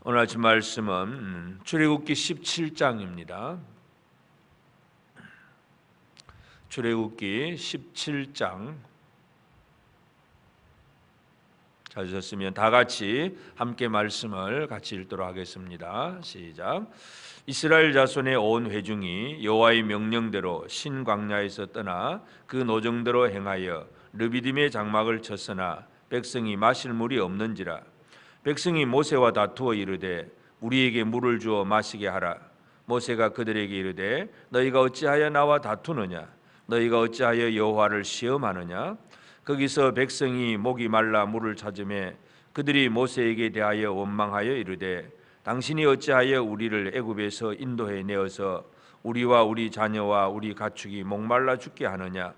오늘 아침 말씀은 출애굽기 17장입니다. 출애굽기 17장 찾으셨으면 다 같이 함께 말씀을 같이 읽도록 하겠습니다. 시작. 이스라엘 자손의 온 회중이 여호와의 명령대로 신광야에서 떠나 그 노정대로 행하여 르비딤의 장막을 쳤으나 백성이 마실 물이 없는지라. 백성이 모세와 다투어 이르되 우리에게 물을 주어 마시게 하라. 모세가 그들에게 이르되 너희가 어찌하여 나와 다투느냐? 너희가 어찌하여 여호와를 시험하느냐? 거기서 백성이 목이 말라 물을 찾으매 그들이 모세에게 대하여 원망하여 이르되 당신이 어찌하여 우리를 애굽에서 인도해 내어서 우리와 우리 자녀와 우리 가축이 목말라 죽게 하느냐?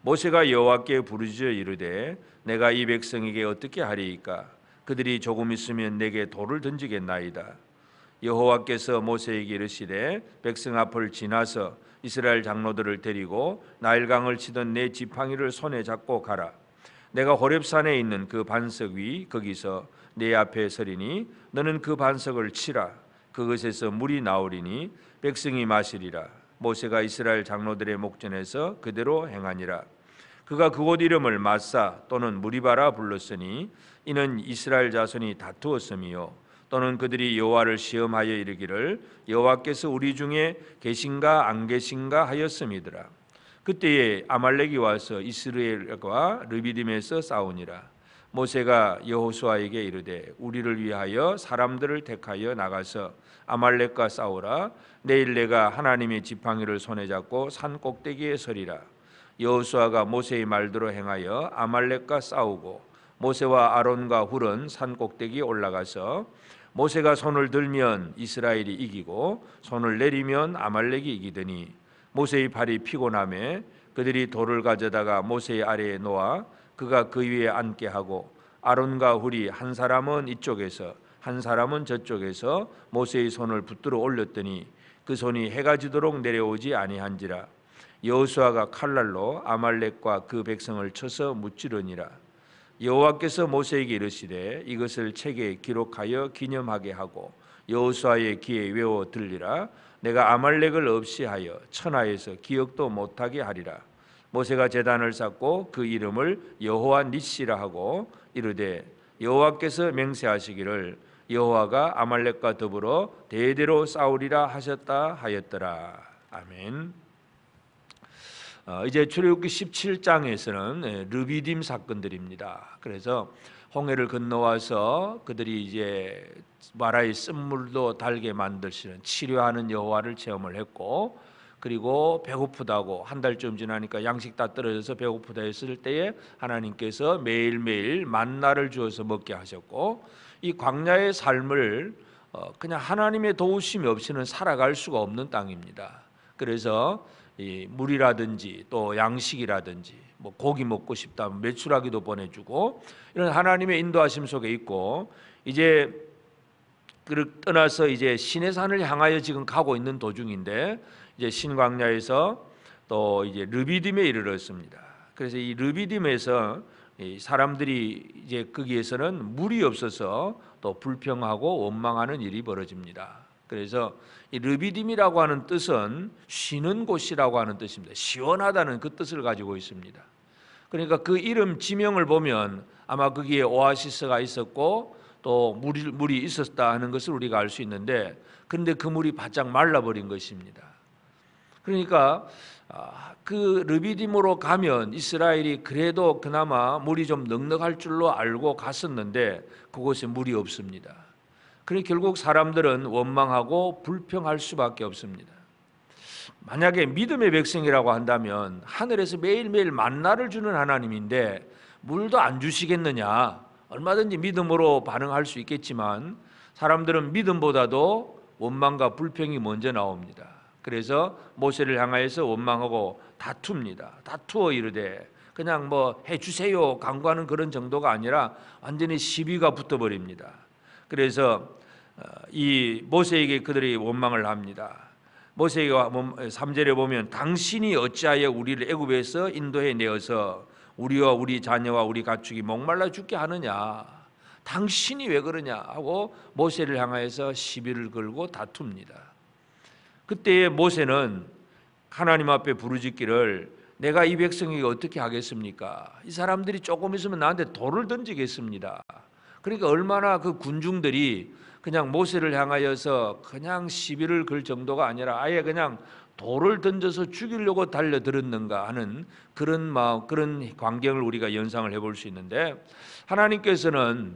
모세가 여호와께 부르짖어 이르되 내가 이 백성에게 어떻게 하리이까? 그들이 조금 있으면 내게 돌을 던지겠나이다. 여호와께서 모세에게 이르시되 백성 앞을 지나서 이스라엘 장로들을 데리고 나일강을 치던 내 지팡이를 손에 잡고 가라. 내가 호렙산에 있는 그 반석 위 거기서 내 앞에 서리니 너는 그 반석을 치라. 그것에서 물이 나오리니 백성이 마시리라. 모세가 이스라엘 장로들의 목전에서 그대로 행하니라. 그가 그곳 이름을 마사 또는 무리바라 불렀으니 이는 이스라엘 자손이 다투었음이요 또는 그들이 여호와를 시험하여 이르기를 여호와께서 우리 중에 계신가 안 계신가 하였음이더라. 그때에 아말렉이 와서 이스라엘과 르비딤에서 싸우니라. 모세가 여호수아에게 이르되 우리를 위하여 사람들을 택하여 나가서 아말렉과 싸우라. 내일 내가 하나님의 지팡이를 손에 잡고 산 꼭대기에 서리라. 여호수아가 모세의 말대로 행하여 아말렉과 싸우고 모세와 아론과 훌은 산 꼭대기에 올라가서 모세가 손을 들면 이스라엘이 이기고 손을 내리면 아말렉이 이기더니 모세의 팔이 피곤하매 그들이 돌을 가져다가 모세의 아래에 놓아 그가 그 위에 앉게 하고 아론과 훌이 한 사람은 이쪽에서 한 사람은 저쪽에서 모세의 손을 붙들어 올렸더니 그 손이 해가 지도록 내려오지 아니한지라. 여호수아가 칼날로 아말렉과 그 백성을 쳐서 무찌르니라. 여호와께서 모세에게 이르시되 이것을 책에 기록하여 기념하게 하고 여호수아의 귀에 외워 들리라. 내가 아말렉을 없이 하여 천하에서 기억도 못하게 하리라. 모세가 제단을 쌓고 그 이름을 여호와 니시라 하고 이르되 여호와께서 맹세하시기를 여호와가 아말렉과 더불어 대대로 싸우리라 하셨다 하였더라. 아멘. 이제 출애굽기 17장에서는 르비딤 사건들입니다. 그래서 홍해를 건너와서 그들이 이제 마라의 쓴물도 달게 만드시는 치료하는 여호와를 체험을 했고, 그리고 배고프다고 한 달쯤 지나니까 양식 다 떨어져서 배고프다 했을 때에 하나님께서 매일매일 만나를 주어서 먹게 하셨고, 이 광야의 삶을 그냥 하나님의 도우심이 없이는 살아갈 수가 없는 땅입니다. 그래서 이 물이라든지 또 양식이라든지 뭐 고기 먹고 싶다면 메추라기도 보내주고 이런 하나님의 인도하심 속에 있고, 이제 떠나서 이제 시내산을 향하여 지금 가고 있는 도중인데 이제 신광야에서 또 이제 르비딤에 이르렀습니다. 그래서 이 르비딤에서 이 사람들이 이제 거기에서는 물이 없어서 또 불평하고 원망하는 일이 벌어집니다. 그래서 이 르비딤이라고 하는 뜻은 쉬는 곳이라고 하는 뜻입니다. 시원하다는 그 뜻을 가지고 있습니다. 그러니까 그 이름 지명을 보면 아마 거기에 오아시스가 있었고 또 물이 있었다 하는 것을 우리가 알 수 있는데, 그런데 그 물이 바짝 말라버린 것입니다. 그러니까 그 르비딤으로 가면 이스라엘이 그래도 그나마 물이 좀 넉넉할 줄로 알고 갔었는데 그곳에 물이 없습니다. 그러니 결국 사람들은 원망하고 불평할 수밖에 없습니다. 만약에 믿음의 백성이라고 한다면 하늘에서 매일매일 만나를 주는 하나님인데 물도 안 주시겠느냐, 얼마든지 믿음으로 반응할 수 있겠지만 사람들은 믿음보다도 원망과 불평이 먼저 나옵니다. 그래서 모세를 향하여서 원망하고 다툽니다. 다투어 이르되 그냥 뭐 해주세요 간구하는 그런 정도가 아니라 완전히 시비가 붙어버립니다. 그래서 이 모세에게 그들이 원망을 합니다. 모세가 3절에 보면 당신이 어찌하여 우리를 애굽에서 인도해 내어서 우리와 우리 자녀와 우리 가축이 목말라 죽게 하느냐. 당신이 왜 그러냐 하고 모세를 향하여서 시비를 걸고 다툽니다. 그때 모세는 하나님 앞에 부르짖기를 내가 이 백성에게 어떻게 하겠습니까? 이 사람들이 조금 있으면 나한테 돌을 던지겠습니다. 그러니까 얼마나 그 군중들이 그냥 모세를 향하여서 그냥 시비를 걸 정도가 아니라 아예 그냥 돌을 던져서 죽이려고 달려들었는가 하는 그런 마음, 그런 광경을 우리가 연상을 해볼 수 있는데, 하나님께서는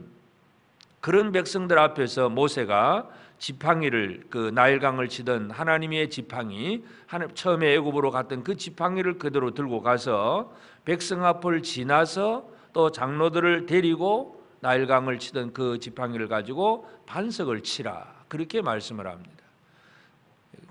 그런 백성들 앞에서 모세가 지팡이를, 그 나일강을 치던 하나님의 지팡이, 처음에 애굽으로 갔던 그 지팡이를 그대로 들고 가서 백성 앞을 지나서 또 장로들을 데리고 나일강을 치던 그 지팡이를 가지고 반석을 치라, 그렇게 말씀을 합니다.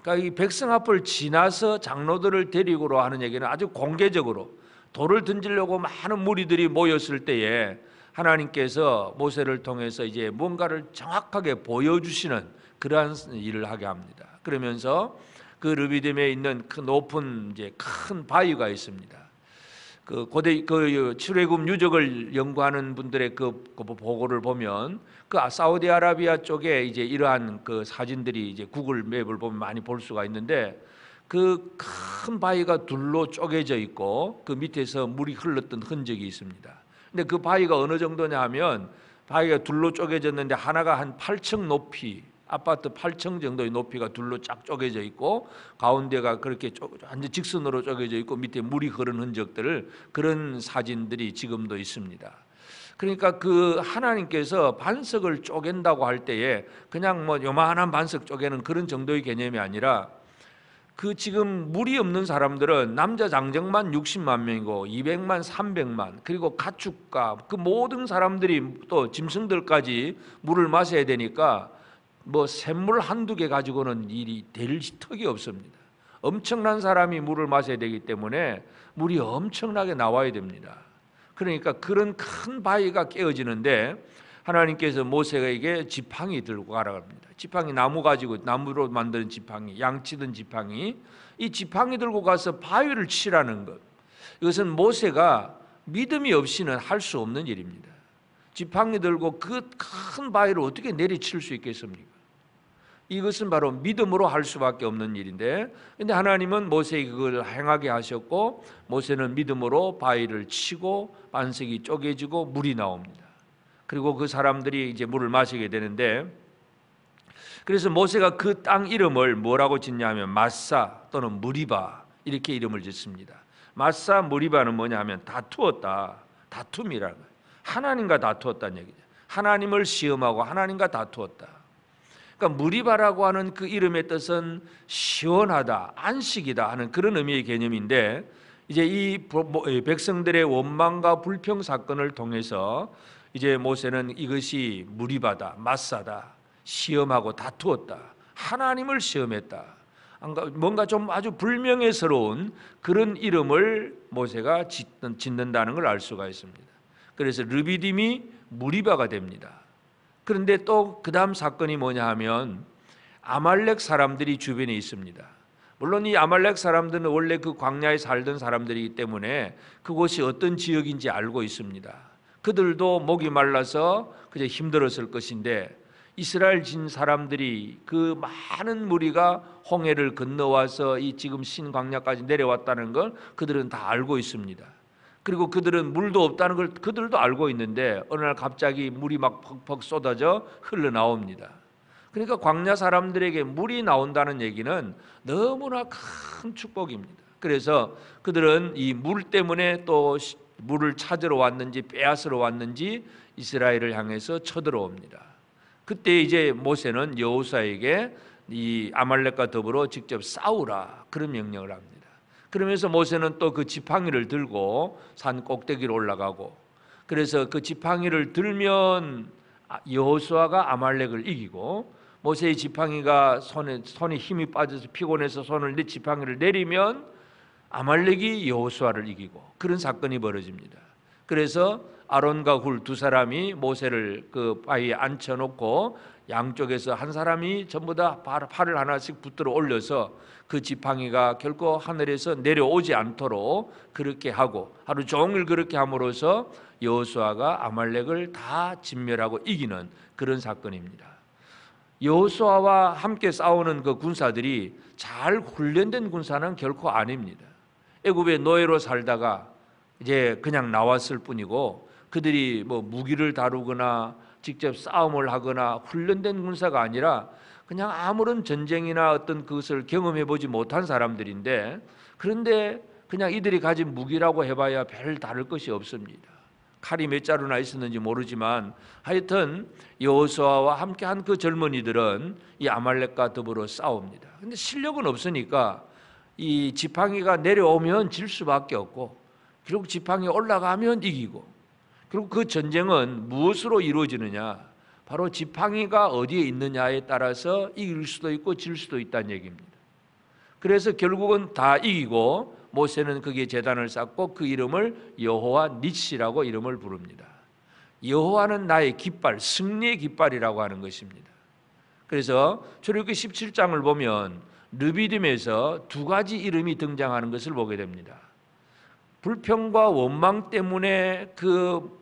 그러니까 이 백성 앞을 지나서 장로들을 데리고로 하는 얘기는 아주 공개적으로 돌을 던지려고 많은 무리들이 모였을 때에 하나님께서 모세를 통해서 이제 뭔가를 정확하게 보여주시는 그러한 일을 하게 합니다. 그러면서 그 르비딤에 있는 그 높은 이제 큰 바위가 있습니다. 그 고대 그 출애굽 유적을 연구하는 분들의 그 보고를 보면 그 사우디아라비아 쪽에 이제 이러한 그 사진들이 이제 구글 맵을 보면 많이 볼 수가 있는데, 그 큰 바위가 둘로 쪼개져 있고 그 밑에서 물이 흘렀던 흔적이 있습니다. 근데 그 바위가 어느 정도냐 하면, 바위가 둘로 쪼개졌는데 하나가 한 8층 높이, 아파트 8층 정도의 높이가 둘로 쫙 쪼개져 있고 가운데가 그렇게 완전 직선으로 쪼개져 있고 밑에 물이 흐른 흔적들을, 그런 사진들이 지금도 있습니다. 그러니까 그 하나님께서 반석을 쪼갠다고 할 때에 그냥 뭐 요만한 반석 쪼개는 그런 정도의 개념이 아니라, 그 지금 물이 없는 사람들은 남자 장정만 60만 명이고 200만 300만 그리고 가축과 그 모든 사람들이 또 짐승들까지 물을 마셔야 되니까 뭐 샘물 한두 개 가지고는 일이 될 턱이 없습니다. 엄청난 사람이 물을 마셔야 되기 때문에 물이 엄청나게 나와야 됩니다. 그러니까 그런 큰 바위가 깨어지는데 하나님께서 모세에게 지팡이 들고 가라고 합니다. 지팡이, 나무 가지고, 나무로 만든 지팡이, 양치던 지팡이, 이 지팡이 들고 가서 바위를 치라는 것, 이것은 모세가 믿음이 없이는 할 수 없는 일입니다. 지팡이 들고 그 큰 바위를 어떻게 내리칠 수 있겠습니까? 이것은 바로 믿음으로 할 수밖에 없는 일인데, 근데 하나님은 모세에게 그걸 행하게 하셨고 모세는 믿음으로 바위를 치고 반석이 쪼개지고 물이 나옵니다. 그리고 그 사람들이 이제 물을 마시게 되는데, 그래서 모세가 그 땅 이름을 뭐라고 짓냐면 마사 또는 무리바, 이렇게 이름을 짓습니다. 마사 무리바는 뭐냐 하면 다투었다, 다툼이라는 거예요. 하나님과 다투었다는 얘기죠. 하나님을 시험하고 하나님과 다투었다. 그러니까 무리바라고 하는 그 이름의 뜻은 시원하다, 안식이다 하는 그런 의미의 개념인데, 이제 이 백성들의 원망과 불평 사건을 통해서 이제 모세는 이것이 무리바다, 마사다, 시험하고 다투었다, 하나님을 시험했다, 뭔가 좀 아주 불명예스러운 그런 이름을 모세가 짓는다는 걸 알 수가 있습니다. 그래서 르비딤이 무리바가 됩니다. 그런데 또 그 다음 사건이 뭐냐 하면 아말렉 사람들이 주변에 있습니다. 물론 이 아말렉 사람들은 원래 그 광야에 살던 사람들이기 때문에 그곳이 어떤 지역인지 알고 있습니다. 그들도 목이 말라서 그저 힘들었을 것인데, 이스라엘 진 사람들이 그 많은 무리가 홍해를 건너와서 이 지금 신광야까지 내려왔다는 걸 그들은 다 알고 있습니다. 그리고 그들은 물도 없다는 걸 그들도 알고 있는데 어느 날 갑자기 물이 막 퍽퍽 쏟아져 흘러나옵니다. 그러니까 광야 사람들에게 물이 나온다는 얘기는 너무나 큰 축복입니다. 그래서 그들은 이 물 때문에 또 물을 찾으러 왔는지 빼앗으러 왔는지 이스라엘을 향해서 쳐들어옵니다. 그때 이제 모세는 여호수아에게 이 아말렉과 더불어 직접 싸우라, 그런 명령을 합니다. 그러면서 모세는 또 그 지팡이를 들고 산 꼭대기로 올라가고, 그래서 그 지팡이를 들면 여호수아가 아말렉을 이기고, 모세의 지팡이가 손에 힘이 빠져서 피곤해서 지팡이를 내리면 아말렉이 여호수아를 이기고, 그런 사건이 벌어집니다. 그래서 아론과 훌 두 사람이 모세를 그 바위에 앉혀놓고 양쪽에서 한 사람이 전부 다 팔을 하나씩 붙들어 올려서 그 지팡이가 결코 하늘에서 내려오지 않도록 그렇게 하고 하루 종일 그렇게 함으로써 여호수아가 아말렉을 다 진멸하고 이기는 그런 사건입니다. 여호수아와 함께 싸우는 그 군사들이 잘 훈련된 군사는 결코 아닙니다. 애굽의 노예로 살다가 이제 그냥 나왔을 뿐이고 그들이 뭐 무기를 다루거나 직접 싸움을 하거나 훈련된 군사가 아니라 그냥 아무런 전쟁이나 어떤 그것을 경험해 보지 못한 사람들인데, 그런데 그냥 이들이 가진 무기라고 해봐야 별 다를 것이 없습니다. 칼이 몇 자루나 있었는지 모르지만 하여튼 여호수아와 함께한 그 젊은이들은 이 아말렉과 더불어 싸웁니다. 근데 실력은 없으니까 이 지팡이가 내려오면 질 수밖에 없고, 결국 지팡이 올라가면 이기고, 그리고 그 전쟁은 무엇으로 이루어지느냐, 바로 지팡이가 어디에 있느냐에 따라서 이길 수도 있고 질 수도 있다는 얘기입니다. 그래서 결국은 다 이기고 모세는 거기에 제단을 쌓고 그 이름을 여호와 니시라고 이름을 부릅니다. 여호와는 나의 깃발, 승리의 깃발이라고 하는 것입니다. 그래서 출애굽기 17장을 보면 르비딤에서 두 가지 이름이 등장하는 것을 보게 됩니다. 불평과 원망 때문에 그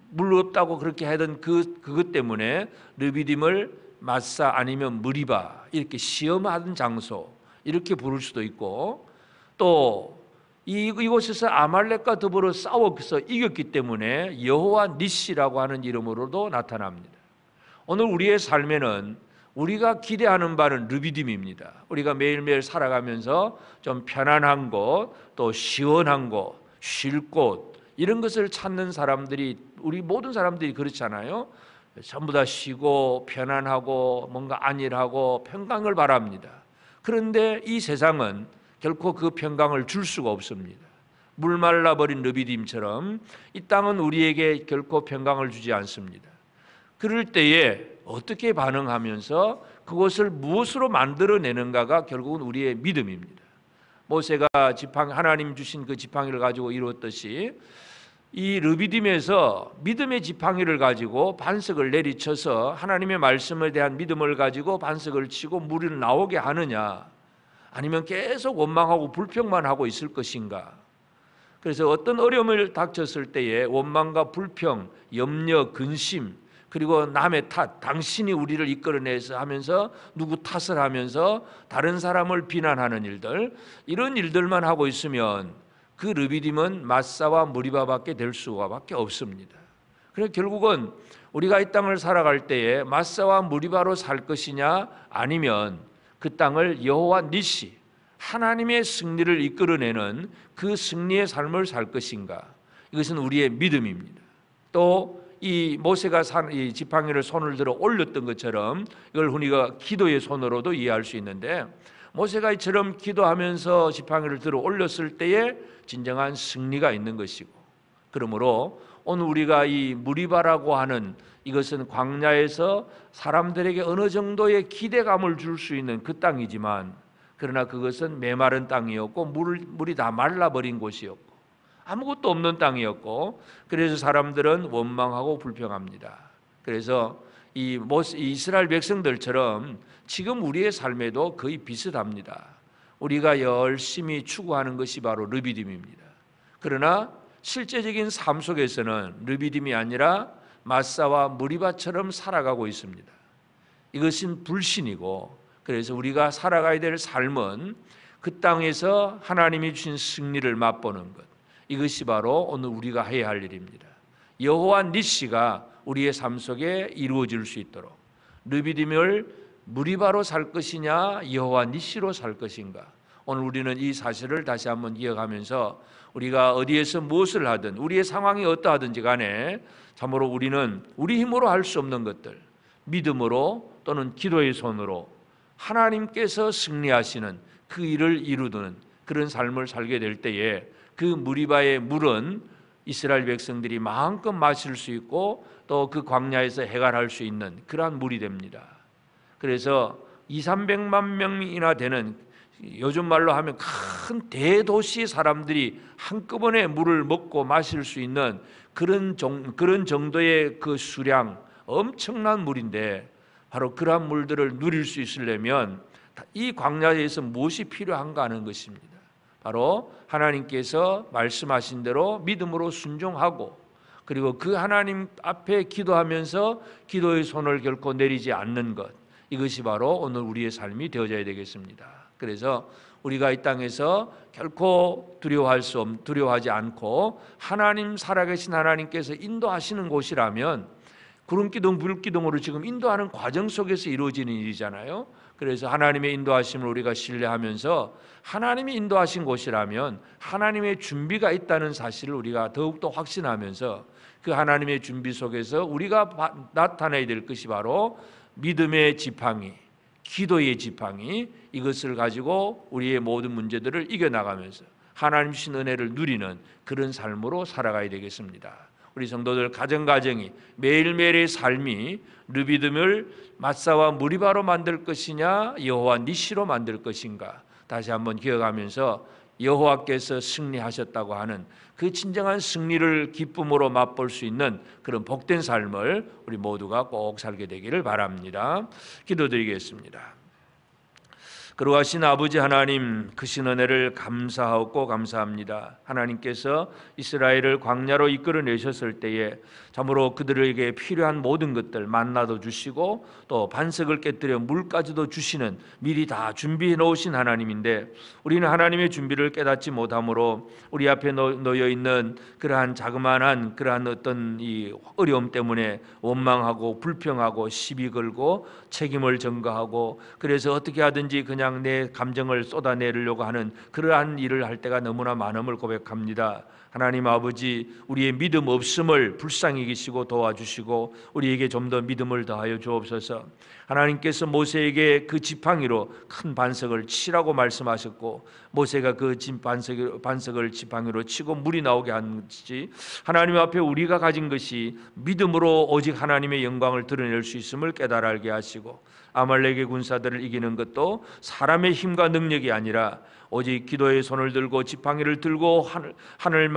물 없다고 그렇게 하던 그것 때문에 르비딤을 마사 아니면 무리바 이렇게 시험하던 장소 이렇게 부를 수도 있고, 또 이곳에서 아말렉과 더불어 싸워서 이겼기 때문에 여호와 니시라고 하는 이름으로도 나타납니다. 오늘 우리의 삶에는 우리가 기대하는 바는 르비딤입니다. 우리가 매일매일 살아가면서 좀 편안한 곳, 또 시원한 곳, 쉴 곳, 이런 것을 찾는 사람들이, 우리 모든 사람들이 그렇잖아요. 전부 다 쉬고 편안하고 뭔가 안일하고 평강을 바랍니다. 그런데 이 세상은 결코 그 평강을 줄 수가 없습니다. 물 말라버린 르비딤처럼 이 땅은 우리에게 결코 평강을 주지 않습니다. 그럴 때에 어떻게 반응하면서 그것을 무엇으로 만들어내는가가 결국은 우리의 믿음입니다. 모세가 하나님 주신 그 지팡이를 가지고 이루었듯이 이 르비딤에서 믿음의 지팡이를 가지고 반석을 내리쳐서 하나님의 말씀에 대한 믿음을 가지고 반석을 치고 물이 나오게 하느냐, 아니면 계속 원망하고 불평만 하고 있을 것인가. 그래서 어떤 어려움을 닥쳤을 때에 원망과 불평, 염려, 근심, 그리고 남의 탓, 당신이 우리를 이끌어내서 하면서 누구 탓을 하면서 다른 사람을 비난하는 일들, 이런 일들만 하고 있으면 그 르비딤은 마사와 무리바밖에 될 수가밖에 없습니다. 그래서 결국은 우리가 이 땅을 살아갈 때에 마사와 무리바로 살 것이냐, 아니면 그 땅을 여호와 니시, 하나님의 승리를 이끌어내는 그 승리의 삶을 살 것인가, 이것은 우리의 믿음입니다. 또 이 모세가 이 지팡이를 손을 들어 올렸던 것처럼 이걸 우리가 기도의 손으로도 이해할 수 있는데, 모세가 이처럼 기도하면서 지팡이를 들어 올렸을 때에 진정한 승리가 있는 것이고, 그러므로 오늘 우리가 이 무리바라고 하는 이것은 광야에서 사람들에게 어느 정도의 기대감을 줄 수 있는 그 땅이지만, 그러나 그것은 메마른 땅이었고 물이 다 말라버린 곳이었고 아무것도 없는 땅이었고, 그래서 사람들은 원망하고 불평합니다. 그래서 이 이스라엘 백성들처럼 지금 우리의 삶에도 거의 비슷합니다. 우리가 열심히 추구하는 것이 바로 르비딤입니다. 그러나 실제적인 삶 속에서는 르비딤이 아니라 마사와 무리바처럼 살아가고 있습니다. 이것은 불신이고, 그래서 우리가 살아가야 될 삶은 그 땅에서 하나님이 주신 승리를 맛보는 것, 이것이 바로 오늘 우리가 해야 할 일입니다. 여호와 니시가 우리의 삶 속에 이루어질 수 있도록, 르비딤을 무리바로 살 것이냐 여호와 니시로 살 것인가, 오늘 우리는 이 사실을 다시 한번 기억하면서 우리가 어디에서 무엇을 하든 우리의 상황이 어떠하든지 간에 참으로 우리는 우리 힘으로 할 수 없는 것들, 믿음으로 또는 기도의 손으로 하나님께서 승리하시는 그 일을 이루는 그런 삶을 살게 될 때에 그 무리바의 물은 이스라엘 백성들이 마음껏 마실 수 있고 또 그 광야에서 해갈할 수 있는 그러한 물이 됩니다. 그래서 200~300만 명이나 되는 요즘 말로 하면 큰 대도시 사람들이 한꺼번에 물을 먹고 마실 수 있는 그런 정도의 그 수량, 엄청난 물인데, 바로 그러한 물들을 누릴 수 있으려면 이 광야에서 무엇이 필요한가 하는 것입니다. 바로 하나님께서 말씀하신 대로 믿음으로 순종하고, 그리고 그 하나님 앞에 기도하면서 기도의 손을 결코 내리지 않는 것, 이것이 바로 오늘 우리의 삶이 되어져야 되겠습니다. 그래서 우리가 이 땅에서 결코 두려워하지 않고 하나님, 살아계신 하나님께서 인도하시는 곳이라면, 구름기둥 불기둥으로 지금 인도하는 과정 속에서 이루어지는 일이잖아요. 그래서 하나님의 인도하심을 우리가 신뢰하면서 하나님이 인도하신 곳이라면 하나님의 준비가 있다는 사실을 우리가 더욱더 확신하면서, 그 하나님의 준비 속에서 우리가 나타내야 될 것이 바로 믿음의 지팡이, 기도의 지팡이, 이것을 가지고 우리의 모든 문제들을 이겨나가면서 하나님 주신 은혜를 누리는 그런 삶으로 살아가야 되겠습니다. 우리 성도들 가정가정이, 매일매일의 삶이 르비딤을 마사와 무리바로 만들 것이냐, 여호와 니시로 만들 것인가, 다시 한번 기억하면서 여호와께서 승리하셨다고 하는 그 진정한 승리를 기쁨으로 맛볼 수 있는 그런 복된 삶을 우리 모두가 꼭 살게 되기를 바랍니다. 기도드리겠습니다. 그러하신 아버지 하나님, 크신 은혜를 감사하고 감사합니다. 하나님께서 이스라엘을 광야로 이끌어내셨을 때에 참으로 그들에게 필요한 모든 것들 만나도 주시고, 또 반석을 깨뜨려 물까지도 주시는 미리 다 준비해 놓으신 하나님인데, 우리는 하나님의 준비를 깨닫지 못함으로 우리 앞에 놓여 있는 그러한 자그마한 그러한 어떤 이 어려움 때문에 원망하고 불평하고 시비 걸고 책임을 전가하고, 그래서 어떻게 하든지 그냥 내 감정을 쏟아내려고 하는 그러한 일을 할 때가 너무나 많음을 고백합니다. 하나님 아버지, 우리의 믿음 없음을 불쌍히 여기시고 도와주시고 우리에게 좀 더 믿음을 더하여 주옵소서. 하나님께서 모세에게 그 지팡이로 큰 반석을 치라고 말씀하셨고, 모세가 그 반석을 지팡이로 치고 물이 나오게 한 것이, 하나님 앞에 우리가 가진 것이 믿음으로 오직 하나님의 영광을 드러낼 수 있음을 깨달아 알게 하시고, 아말렉의 군사들을 이기는 것도 사람의 힘과 능력이 아니라 오직 기도의 손을 들고 지팡이를 들고 하늘을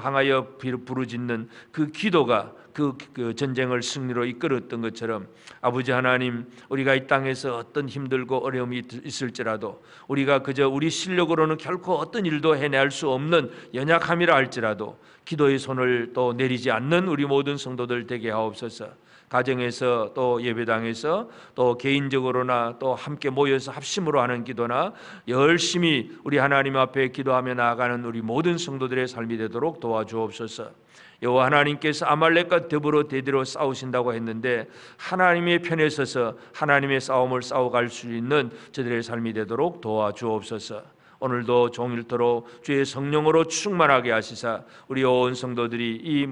향하여 부르짖는 그 기도가 그 전쟁을 승리로 이끌었던 것처럼, 아버지 하나님, 우리가 이 땅에서 어떤 힘들고 어려움이 있을지라도, 우리가 그저 우리 실력으로는 결코 어떤 일도 해낼 수 없는 연약함이라 할지라도 기도의 손을 또 내리지 않는 우리 모든 성도들 되게 하옵소서. 가정에서 또 예배당에서 또 개인적으로나 또 함께 모여서 합심으로 하는 기도나 열심히 우리 하나님 앞에 기도하며 나아가는 우리 모든 성도들의 삶이 되도록 도와주옵소서. 여호와 하나님께서 아말렉과 더불어 대대로 싸우신다고 했는데, 하나님의 편에 서서 하나님의 싸움을 싸워갈 수 있는 저들의 삶이 되도록 도와주옵소서. 오늘도 종일토록 주의 성령으로 충만하게 하시사 우리 온 성도들이 이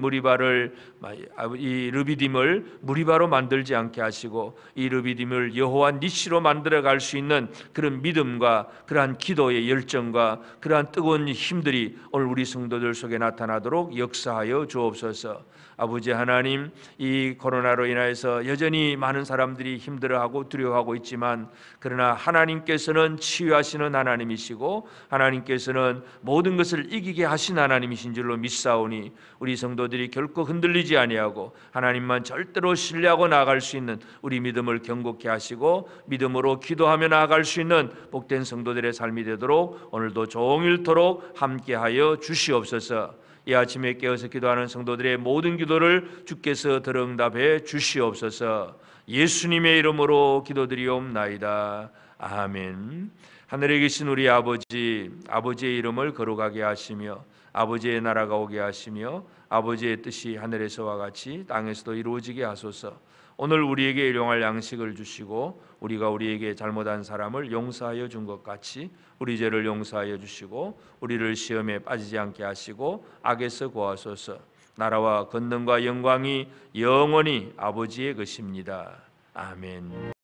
르비딤을 무리바로 만들지 않게 하시고, 이 르비딤을 여호와 니시로 만들어갈 수 있는 그런 믿음과 그러한 기도의 열정과 그러한 뜨거운 힘들이 오늘 우리 성도들 속에 나타나도록 역사하여 주옵소서. 아버지 하나님, 이 코로나로 인하여서 여전히 많은 사람들이 힘들어하고 두려워하고 있지만, 그러나 하나님께서는 치유하시는 하나님이시고 하나님께서는 모든 것을 이기게 하신 하나님이신 줄로 믿사오니, 우리 성도들이 결코 흔들리지 아니하고 하나님만 절대로 신뢰하고 나아갈 수 있는 우리 믿음을 견고케 하시고, 믿음으로 기도하며 나아갈 수 있는 복된 성도들의 삶이 되도록 오늘도 종일토록 함께하여 주시옵소서. 이 아침에 깨어서 기도하는 성도들의 모든 기도를 주께서 들응답해 주시옵소서. 예수님의 이름으로 기도드리옵나이다. 아멘. 하늘에 계신 우리 아버지, 아버지의 이름을 거룩하게 하시며 아버지의 나라가 오게 하시며 아버지의 뜻이 하늘에서와 같이 땅에서도 이루어지게 하소서. 오늘 우리에게 일용할 양식을 주시고, 우리가 우리에게 잘못한 사람을 용서하여 준 것 같이 우리 죄를 용서하여 주시고, 우리를 시험에 빠지지 않게 하시고 악에서 구하소서. 나라와 권능과 영광이 영원히 아버지의 것입니다. 아멘.